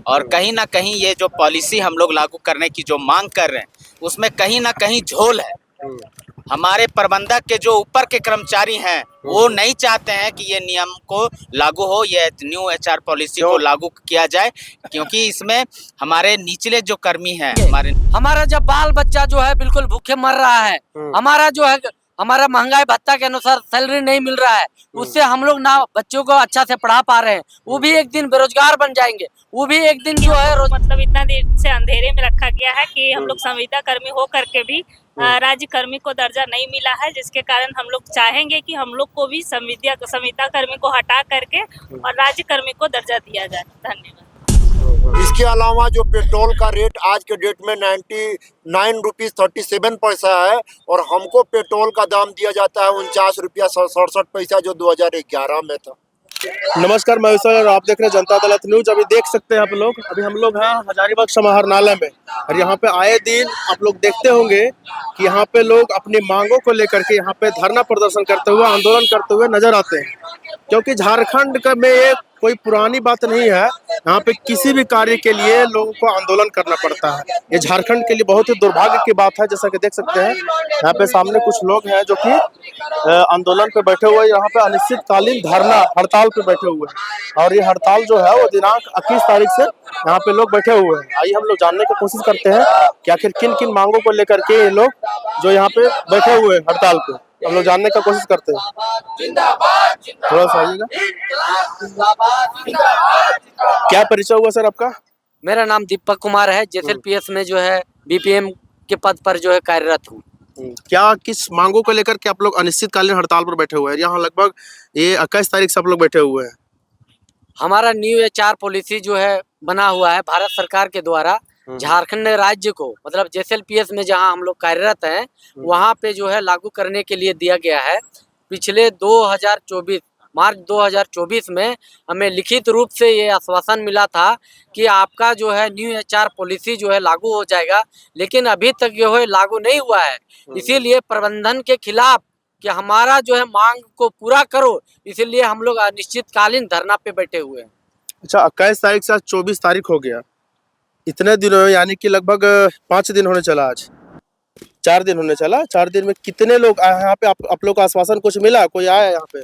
और कहीं ना कहीं ये जो पॉलिसी हम लोग लागू करने की जो मांग कर रहे हैं उसमें कहीं ना कहीं झोल है। हमारे प्रबंधक के जो ऊपर के कर्मचारी हैं वो नहीं चाहते हैं कि ये नियम को लागू हो, ये न्यू एचआर पॉलिसी को लागू किया जाए, क्योंकि इसमें हमारे निचले जो कर्मी हैं, हमारा जब बाल बच्चा जो है बिल्कुल भूखे मर रहा है, हमारा जो है हमारा महंगाई भत्ता के अनुसार सैलरी नहीं मिल रहा है, उससे हम लोग ना बच्चों को अच्छा से पढ़ा पा रहे हैं, वो भी एक दिन बेरोजगार बन जाएंगे, वो भी एक दिन जो है मतलब इतना देर से अंधेरे में रखा गया है कि हम लोग संविदा कर्मी हो करके भी राज्य कर्मी को दर्जा नहीं मिला है, जिसके कारण हम लोग चाहेंगे कि हम लोग को भी संविदा कर्मी को हटा करके और राज्य कर्मी को दर्जा दिया जाए। धन्यवाद। इसके अलावा जो पेट्रोल का रेट आज के डेट में 99 रुपीज 37 पैसा है और हमको पेट्रोल का दाम दिया जाता है 49 रुपया 67 पैसा जो 2011 में था। नमस्कार, मैं विशाल और आप देख रहे हैं जनता अदालत न्यूज। अभी देख सकते हैं आप लोग, अभी हम लोग हैं हजारीबाग समाहरणालय में और यहाँ पे आए दिन आप लोग देखते होंगे कि यहाँ पे लोग अपनी मांगों को लेकर के यहाँ पे धरना प्रदर्शन करते हुए, आंदोलन करते हुए नजर आते हैं, क्योंकि झारखंड का में ये कोई पुरानी बात नहीं है। यहाँ पे किसी भी कार्य के लिए लोगों को आंदोलन करना पड़ता है। ये झारखंड के लिए बहुत ही दुर्भाग्य की बात है। जैसा कि देख सकते हैं यहाँ पे सामने कुछ लोग हैं जो कि आंदोलन पे बैठे हुए, यहाँ पे अनिश्चितकालीन धरना हड़ताल पे बैठे हुए हैं और ये हड़ताल जो है वो दिनांक 21 तारीख से यहाँ पे लोग बैठे हुए हैं। आइए हम लोग जानने की कोशिश करते हैं कि आखिर किन किन मांगों को लेकर के ये लोग जो यहाँ पे बैठे हुए हैं हड़ताल पे, हम लोग जानने का कोशिश करते हैं। थोड़ा सा आइएगा। क्या परिचय हुआ सर आपका? मेरा नाम दीपक कुमार है, जेएसएलपीएस में जो है बीपीएम के पद पर जो है कार्यरत हूँ। क्या किस मांगों को लेकर के आप लोग अनिश्चितकालीन हड़ताल पर बैठे हुए हैं? यहाँ लगभग ये 21 तारीख से आप लोग बैठे हुए हैं। हमारा न्यू एचआर पॉलिसी जो है बना हुआ है भारत सरकार के द्वारा, झारखंड राज्य को मतलब जेएसएलपीएस में जहां हम लोग कार्यरत हैं वहां पे जो है लागू करने के लिए दिया गया है। पिछले 2024 मार्च 2024 में हमें लिखित रूप से ये आश्वासन मिला था कि आपका जो है न्यू एचआर पॉलिसी जो है लागू हो जाएगा, लेकिन अभी तक जो है लागू नहीं हुआ है। इसीलिए प्रबंधन के खिलाफ कि हमारा जो है मांग को पूरा करो, इसीलिए हम लोग अनिश्चितकालीन धरना पे बैठे हुए हैं। अच्छा, 21 तारीख से आज 24 तारीख हो गया, इतने दिनों में यानी कि लगभग 5 दिन होने चला, आज 4 दिन होने चला। 4 दिन में कितने लोग आए यहाँ पे? आप लोग को आश्वासन कुछ मिला? कोई आया यहाँ पे?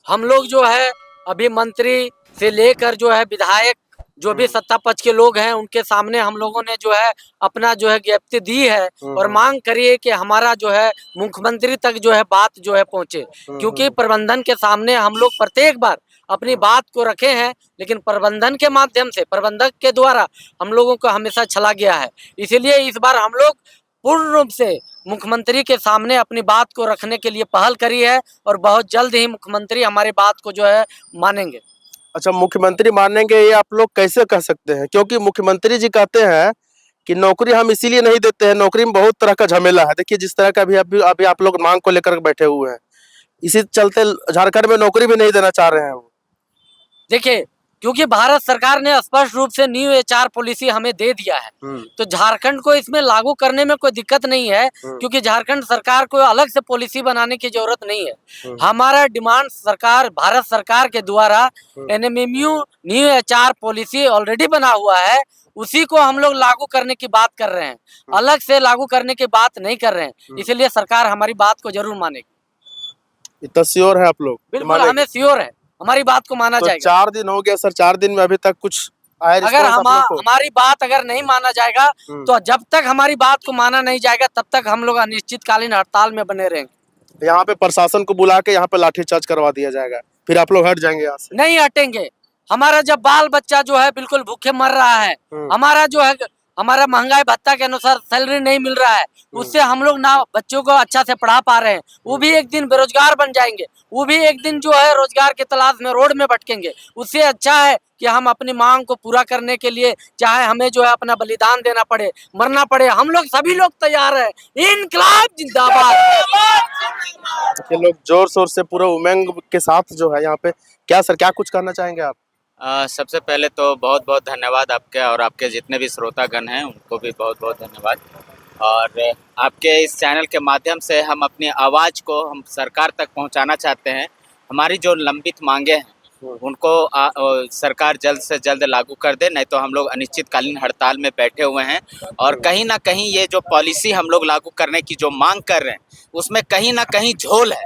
हम लोग जो है अभी मंत्री से लेकर जो है विधायक जो भी सत्ता पक्ष के लोग हैं उनके सामने हम लोगों ने जो है अपना जो है ज्ञप्ति दी है और मांग करिए कि हमारा जो है मुख्यमंत्री तक जो है बात जो है पहुंचे, क्योंकि प्रबंधन के सामने हम लोग प्रत्येक बार अपनी बात को रखे हैं, लेकिन प्रबंधन के माध्यम से प्रबंधक के द्वारा हम लोगों को हमेशा छला गया है। इसीलिए इस बार हम लोग पूर्ण रूप से मुख्यमंत्री के सामने अपनी बात को रखने के लिए पहल करी है और बहुत जल्द ही मुख्यमंत्री हमारी बात को जो है मानेंगे। अच्छा, मुख्यमंत्री मानेंगे ये आप लोग कैसे कह सकते हैं? क्योंकि मुख्यमंत्री जी कहते हैं कि नौकरी हम इसीलिए नहीं देते हैं, नौकरी में बहुत तरह का झमेला है। देखिए जिस तरह का अभी आप लोग मांग को लेकर बैठे हुए हैं, इसी चलते झारखंड में नौकरी भी नहीं देना चाह रहे हैं वो। देखिए, क्योंकि भारत सरकार ने स्पष्ट रूप से न्यू एचआर पॉलिसी हमें दे दिया है, तो झारखंड को इसमें लागू करने में कोई दिक्कत नहीं है, क्योंकि झारखंड सरकार को अलग से पॉलिसी बनाने की जरूरत नहीं है। हमारा डिमांड सरकार भारत सरकार के द्वारा एनएमएमयू न्यू एचआर पॉलिसी ऑलरेडी बना हुआ है, उसी को हम लोग लागू करने की बात कर रहे हैं, अलग से लागू करने की बात नहीं कर रहे हैं। इसलिए सरकार हमारी बात को जरूर मानेगी। इतना श्योर है आप लोग? बिल्कुल, हमें श्योर है, हमारी बात को माना जाएगा। 4 दिन हो गया सर, 4 दिन में अभी तक कुछ आया? अगर हमारी बात अगर नहीं माना जाएगा तो जब तक हमारी बात को माना नहीं जाएगा तब तक हम लोग अनिश्चितकालीन हड़ताल में बने रहेंगे। यहाँ पे प्रशासन को बुला के यहाँ पे लाठीचार्ज करवा दिया जाएगा, फिर आप लोग हट जाएंगे यहाँ से? नहीं हटेंगे। हमारा जब बाल बच्चा जो है बिल्कुल भूखे मर रहा है, हमारा जो है हमारा महंगाई भत्ता के अनुसार सैलरी नहीं मिल रहा है, उससे हम लोग ना बच्चों को अच्छा से पढ़ा पा रहे हैं, वो भी एक दिन बेरोजगार बन जाएंगे, वो भी एक दिन जो है रोजगार की तलाश में रोड में भटकेंगे। उससे अच्छा है कि हम अपनी मांग को पूरा करने के लिए चाहे हमें जो है अपना बलिदान देना पड़े, मरना पड़े, हम लोग सभी लोग तैयार हैं। इनकलाब जिंदाबाद। ये लोग जोर शोर से पूरा उमंग के साथ जो है यहाँ पे, क्या सर क्या कुछ कहना चाहेंगे आप? सबसे पहले तो बहुत बहुत धन्यवाद आपके, और आपके जितने भी श्रोतागण हैं उनको भी बहुत बहुत धन्यवाद। और आपके इस चैनल के माध्यम से हम अपनी आवाज़ को हम सरकार तक पहुंचाना चाहते हैं। हमारी जो लंबित मांगे हैं उनको सरकार जल्द से जल्द लागू कर दे, नहीं तो हम लोग अनिश्चितकालीन हड़ताल में बैठे हुए हैं। और कहीं ना कहीं ये जो पॉलिसी हम लोग लागू करने की जो मांग कर रहे हैं उसमें कहीं ना कहीं झोल है।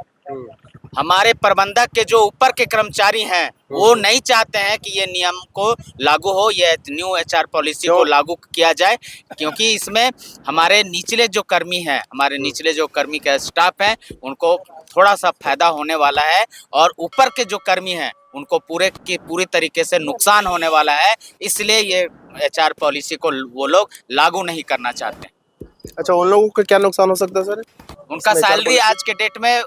हमारे प्रबंधक के जो ऊपर के कर्मचारी हैं वो नहीं चाहते हैं कि ये नियम को लागू हो, ये न्यू एचआर पॉलिसी को लागू किया जाए, क्योंकि इसमें हमारे निचले जो कर्मी हैं, हमारे निचले जो कर्मी का स्टाफ है, उनको थोड़ा सा फायदा होने वाला है और ऊपर के जो कर्मी हैं उनको पूरी तरीके से नुकसान होने वाला है। इसलिए ये एचआर पॉलिसी को वो लोग लागू नहीं करना चाहते। अच्छा, उन लोगों को क्या नुकसान हो सकता है सर? उनका सैलरी आज के डेट में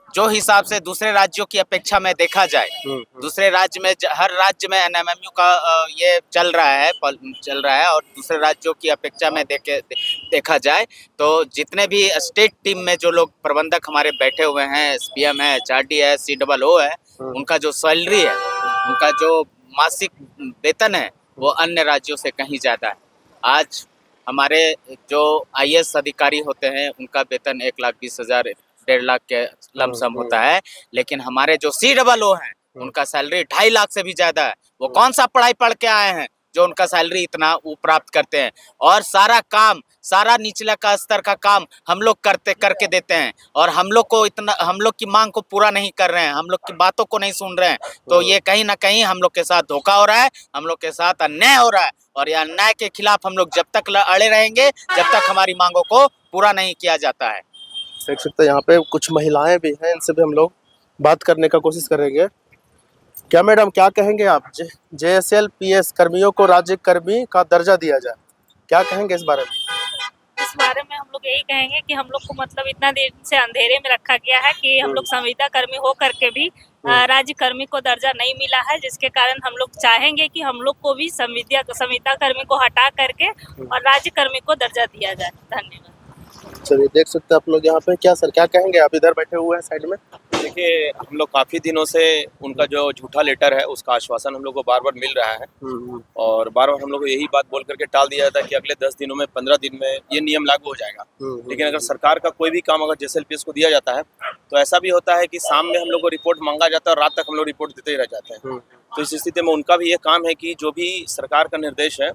जो हिसाब से दूसरे राज्यों की अपेक्षा में देखा जाए, दूसरे राज्य में हर राज्य में एनएमएमयू का ये चल रहा है और दूसरे राज्यों की अपेक्षा में देखा जाए तो जितने भी स्टेट टीम में जो लोग प्रबंधक हमारे बैठे हुए हैं, एसपीएम है, एचआरडी है, सीओओ है, उनका जो सैलरी है, उनका जो मासिक वेतन है वो अन्य राज्यों से कहीं ज़्यादा है। आज हमारे जो आईएएस अधिकारी होते हैं उनका वेतन 1,20,000 1.5 लाख के लमसम होता है, लेकिन हमारे जो सीओओ हैं उनका सैलरी 2.5 लाख से भी ज्यादा है। वो कौन सा पढ़ाई पढ़ के आए हैं जो उनका सैलरी इतना वो प्राप्त करते हैं? और सारा निचला का स्तर का काम हम लोग करके देते हैं और हम लोग की मांग को पूरा नहीं कर रहे हैं, हम लोग की बातों को नहीं सुन रहे हैं। तो ये कहीं ना कहीं हम लोग के साथ धोखा हो रहा है, हम लोग के साथ अन्याय हो रहा है और ये अन्याय के खिलाफ हम लोग जब तक अड़े रहेंगे, जब तक हमारी मांगों को पूरा नहीं किया जाता है। देख सकते हैं यहाँ पे कुछ महिलाएं भी हैं, इनसे भी हम लोग बात करने का कोशिश करेंगे। क्या मैडम, क्या कहेंगे आप? JSLPS कर्मियों को राज्य कर्मी का दर्जा दिया जाए, क्या कहेंगे इस बारे में? इस बारे में हम लोग यही कहेंगे कि हम लोग को मतलब इतना दिन से अंधेरे में रखा गया है कि हम लोग संविदा कर्मी हो करके भी राज्य कर्मी को दर्जा नहीं मिला है, जिसके कारण हम लोग चाहेंगे कि हम लोग को भी संविदा कर्मी को हटा करके और राज्य कर्मी को दर्जा दिया जाए। धन्यवाद। चलिए, देख सकते हैं आप लोग यहाँ पे। क्या सर, क्या कहेंगे आप? इधर बैठे हुए हैं साइड में। देखिए, हम लोग काफ़ी दिनों से उनका जो झूठा लेटर है उसका आश्वासन हम लोग को बार बार मिल रहा है और बार बार हम लोग को यही बात बोल करके टाल दिया जाता है कि अगले 10 दिनों में, 15 दिन में ये नियम लागू हो जाएगा। लेकिन अगर सरकार का कोई भी काम अगर JSLPS को दिया जाता है तो ऐसा भी होता है कि शाम में हम लोग को रिपोर्ट मांगा जाता है और रात तक हम लोग रिपोर्ट देते ही रह जाते हैं। तो इस स्थिति में उनका भी ये काम है कि जो भी सरकार का निर्देश है,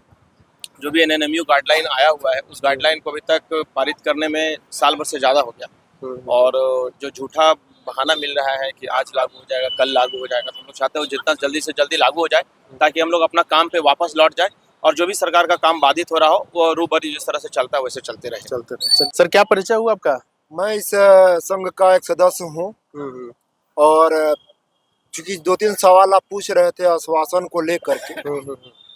जो भी NNMU गाइडलाइन आया हुआ है, उस गाइडलाइन को अभी तक पारित करने में साल भर से ज़्यादा हो गया और जो झूठा बहाना मिल रहा है कि आज लागू हो जाएगा, कल लागू हो जाएगा, तो हम लोग चाहते हैं जितना जल्दी से जल्दी लागू हो जाए ताकि हम लोग अपना काम पे वापस लौट जाए और जो भी सरकार का काम बाधित हो रहा हो वो रूबरू जिस तरह से चलता है वैसे चलते रहे। सर, क्या परिचय हुआ आपका? मैं इस संघ का एक सदस्य हूँ और चूंकि 2-3 सवाल आप पूछ रहे थे आश्वासन को लेकर के,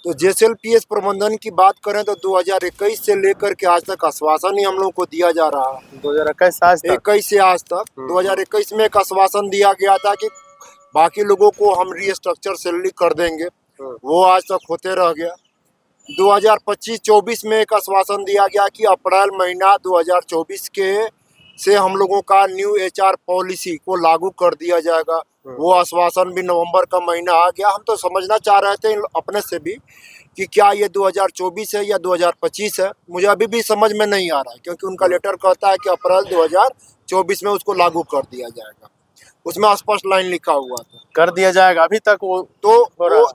तो JSLPS प्रबंधन की बात करें तो 2021 से लेकर के आज तक आश्वासन ही हम लोग को दिया जा रहा है। 2021 से आज तक 2021 में एक आश्वासन दिया गया था कि बाकी लोगों को हम रीस्ट्रक्चर सैलरी कर देंगे, वो आज तक होते रह गया। 2025-24 में एक आश्वासन दिया गया कि अप्रैल महीना 2024 के से हम लोगों का न्यू HR पॉलिसी को लागू कर दिया जाएगा। वो आश्वासन भी नवंबर का महीना आ गया। हम तो समझना चाह रहे थे अपने से भी कि क्या ये 2024 है या 2025 है। मुझे अभी भी समझ में नहीं आ रहा है क्योंकि उनका लेटर कहता है कि अप्रैल 2024 में उसको लागू कर दिया जाएगा। उसमें स्पष्ट लाइन लिखा हुआ था कर दिया जाएगा, अभी तक वो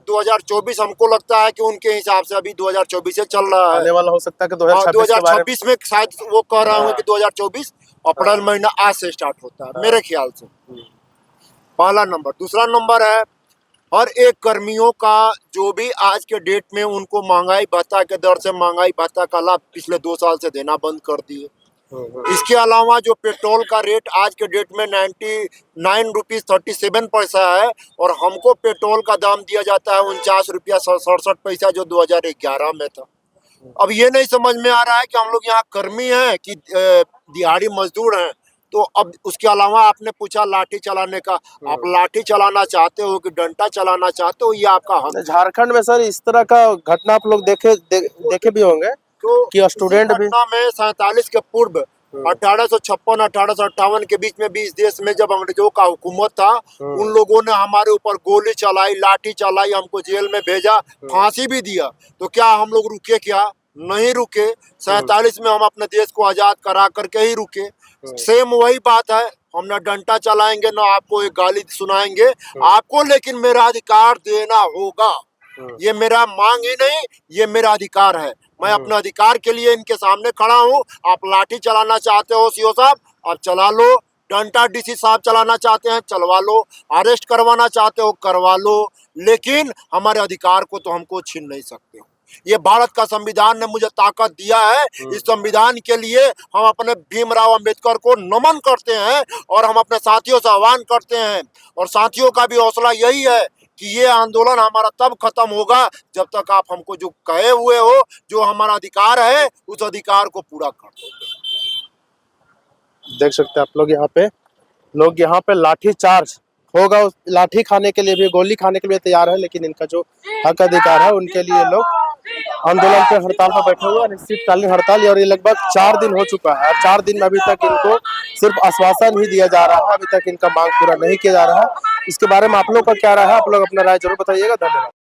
2024 हमको लगता है कि उनके हिसाब से अभी 2024 से चल रहा है। आने वाला हो सकता है कि 2026 में शायद वो कह रहा हूँ कि 2024 अप्रैल महीना आज से स्टार्ट होता है मेरे ख्याल से। पहला नंबर। दूसरा नंबर है हर एक कर्मियों का जो भी आज के डेट में उनको महंगाई भत्ता के दर से महंगाई भत्ता का लाभ पिछले 2 साल से देना बंद कर दिए। इसके अलावा जो पेट्रोल का रेट आज के डेट में 99 रुपीज़ 37 पैसा है और हमको पेट्रोल का दाम दिया जाता है 49 रुपया 67 पैसा जो 2011 में था। अब ये नहीं समझ में आ रहा है कि हम लोग यहाँ कर्मी हैं कि दिहाड़ी मजदूर हैं। तो अब उसके अलावा आपने पूछा लाठी चलाने का, आप लाठी चलाना चाहते हो कि डंडा चलाना चाहते हो, ये आपका हक। झारखंड में सर इस तरह का घटना आप लोग देखे भी होंगे तो कि स्टूडेंट भी में 47 के पूर्व 1856-1858 के बीच में भी इस देश में जब अंग्रेजों का हुकूमत था, उन लोगों ने हमारे ऊपर गोली चलाई, लाठी चलाई, हमको जेल में भेजा, फांसी भी दिया। तो क्या हम लोग रुके? क्या नहीं रुके। 47 में हम अपने देश को आजाद करा करके ही रुके। सेम वही बात है हम ना डंडा चलाएंगे ना आपको एक गाली सुनाएंगे आपको, लेकिन मेरा अधिकार देना होगा। ये मेरा मांग ही नहीं, ये मेरा अधिकार है। मैं अपने अधिकार के लिए इनके सामने खड़ा हूँ। आप लाठी चलाना चाहते हो सीओ साहब, आप चला लो। डंडा डीसी साहब चलाना चाहते हैं, चलवा लो। अरेस्ट करवाना चाहते हो, करवा लो। लेकिन हमारे अधिकार को तो हमको छीन नहीं सकते हो। ये भारत का संविधान ने मुझे ताकत दिया है। इस संविधान के लिए हम अपने भीमराव अंबेडकर को नमन करते हैं और हम अपने साथियों से आह्वान करते हैं, और साथियों का भी हौसला यही है कि ये आंदोलन हमारा तब खत्म होगा जब तक आप हमको जो कहे हुए हो, जो हमारा अधिकार है, उस अधिकार को पूरा कर दोगे। देख सकते हैं आप लोग यहाँ पे लाठी चार्ज होगा। लाठी खाने के लिए भी, गोली खाने के लिए तैयार है, लेकिन इनका जो हक अधिकार है उनके लिए लोग आंदोलन पे हड़ताल पर बैठे हुए हैं। अनिश्चितकालीन हड़ताल, और ये लगभग 4 दिन हो चुका है। 4 दिन में अभी तक इनको सिर्फ आश्वासन ही दिया जा रहा है, अभी तक इनका मांग पूरा नहीं किया जा रहा है। इसके बारे में आप लोग का क्या राय है? आप लोग अपना राय जरूर बताइएगा। धन्यवाद।